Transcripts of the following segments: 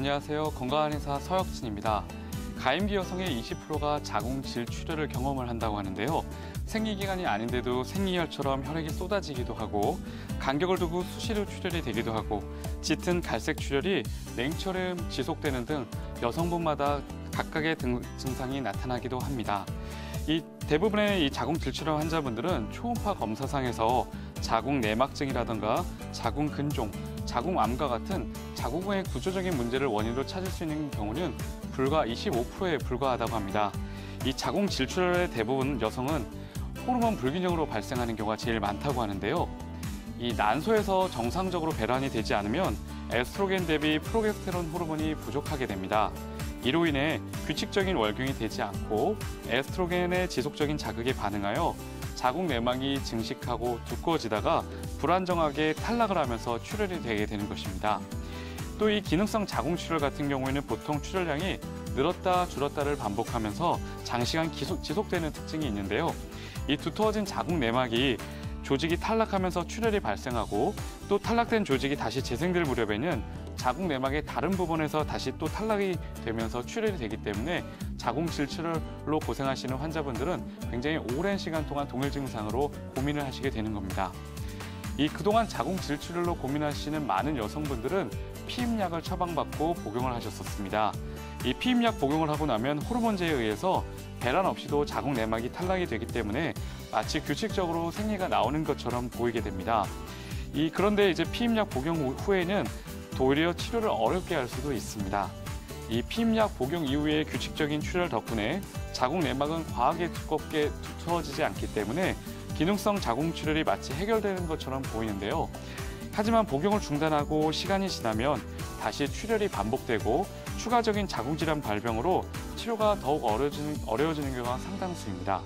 안녕하세요. 건강한 의사 서혁진입니다. 가임기 여성의 20%가 자궁 질출혈을 경험을 한다고 하는데요. 생리기간이 아닌데도 생리혈처럼 혈액이 쏟아지기도 하고 간격을 두고 수시로 출혈이 되기도 하고 짙은 갈색 출혈이 냉철음 지속되는 등 여성분마다 각각의 증상이 나타나기도 합니다. 대부분의 이 자궁 질출혈 환자분들은 초음파 검사상에서 자궁 내막증이라든가 자궁 근종, 자궁암과 같은 자궁의 구조적인 문제를 원인으로 찾을 수 있는 경우는 불과 25%에 불과하다고 합니다. 이 자궁 질출혈의 대부분 여성은 호르몬 불균형으로 발생하는 경우가 제일 많다고 하는데요. 이 난소에서 정상적으로 배란이 되지 않으면 에스트로겐 대비 프로게스테론 호르몬이 부족하게 됩니다. 이로 인해 규칙적인 월경이 되지 않고 에스트로겐의 지속적인 자극에 반응하여 자궁 내막이 증식하고 두꺼워지다가 불안정하게 탈락을 하면서 출혈이 되게 되는 것입니다. 또 이 기능성 자궁 출혈 같은 경우에는 보통 출혈량이 늘었다 줄었다를 반복하면서 장시간 지속되는 특징이 있는데요. 이 두터워진 자궁 내막이 조직이 탈락하면서 출혈이 발생하고 또 탈락된 조직이 다시 재생될 무렵에는 자궁 내막의 다른 부분에서 다시 또 탈락이 되면서 출혈이 되기 때문에 자궁 질출혈로 고생하시는 환자분들은 굉장히 오랜 시간 동안 동일 증상으로 고민을 하시게 되는 겁니다. 그동안 자궁 질출혈로 고민하시는 많은 여성분들은 피임약을 처방받고 복용을 하셨었습니다. 이 피임약 복용을 하고 나면 호르몬제에 의해서 배란 없이도 자궁 내막이 탈락이 되기 때문에 마치 규칙적으로 생리가 나오는 것처럼 보이게 됩니다. 그런데 이제 피임약 복용 후에는 도리어 치료를 어렵게 할 수도 있습니다. 이 피임약 복용 이후의 규칙적인 출혈 덕분에 자궁 내막은 과하게 두껍게 두터워지지 않기 때문에 기능성 자궁 출혈이 마치 해결되는 것처럼 보이는데요. 하지만 복용을 중단하고 시간이 지나면 다시 출혈이 반복되고 추가적인 자궁 질환 발병으로 치료가 더욱 어려워지는 경우가 상당수입니다.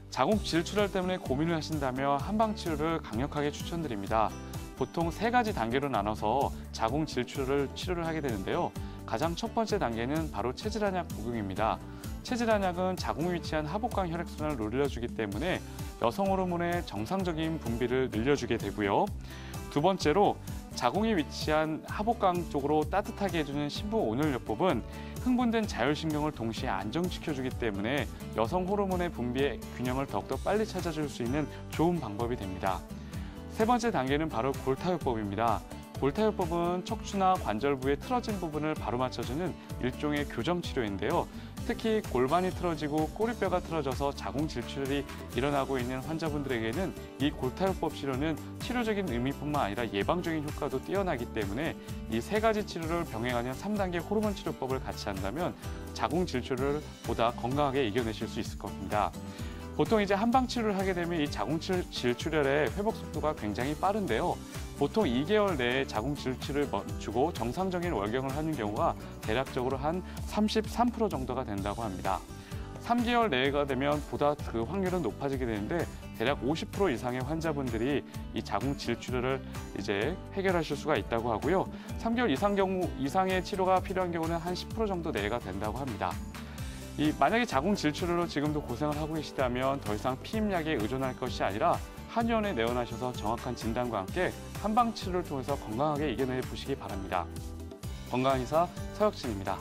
자궁 질출혈 때문에 고민을 하신다면 한방 치료를 강력하게 추천드립니다. 보통 3가지 단계로 나눠서 자궁 질출혈을 치료를 하게 되는데요. 가장 첫 번째 단계는 바로 체질환약 복용입니다. 체질환약은 자궁에 위치한 하복강 혈액순환을 늘려주기 때문에 여성 호르몬의 정상적인 분비를 늘려주게 되고요. 두 번째로 자궁에 위치한 하복강 쪽으로 따뜻하게 해주는 신부 온열요법은 흥분된 자율신경을 동시에 안정시켜주기 때문에 여성 호르몬의 분비의 균형을 더욱더 빨리 찾아줄 수 있는 좋은 방법이 됩니다. 세 번째 단계는 바로 골타요법입니다. 골타요법은 척추나 관절 부의 틀어진 부분을 바로 맞춰주는 일종의 교정 치료인데요. 특히 골반이 틀어지고 꼬리뼈가 틀어져서 자궁 질출혈이 일어나고 있는 환자분들에게는 이 골타요법 치료는 치료적인 의미뿐만 아니라 예방적인 효과도 뛰어나기 때문에 이 3가지 치료를 병행하는 3단계 호르몬 치료법을 같이 한다면 자궁 질출혈을 보다 건강하게 이겨내실 수 있을 겁니다. 보통 이제 한방 치료를 하게 되면 이 자궁 질출혈의 회복 속도가 굉장히 빠른데요. 보통 2개월 내에 자궁 질출을 멈추고 정상적인 월경을 하는 경우가 대략적으로 한 33% 정도가 된다고 합니다. 3개월 내가 되면 보다 그 확률은 높아지게 되는데 대략 50% 이상의 환자분들이 이 자궁 질출혈을 이제 해결하실 수가 있다고 하고요. 3개월 이상의 치료가 필요한 경우는 한 10% 정도 내가 된다고 합니다. 만약에 자궁 질출혈로 지금도 고생을 하고 계시다면 더 이상 피임약에 의존할 것이 아니라 한의원에 내원하셔서 정확한 진단과 함께 한방 치료를 통해서 건강하게 이겨내 보시기 바랍니다. 건강한 의사 서혁진입니다.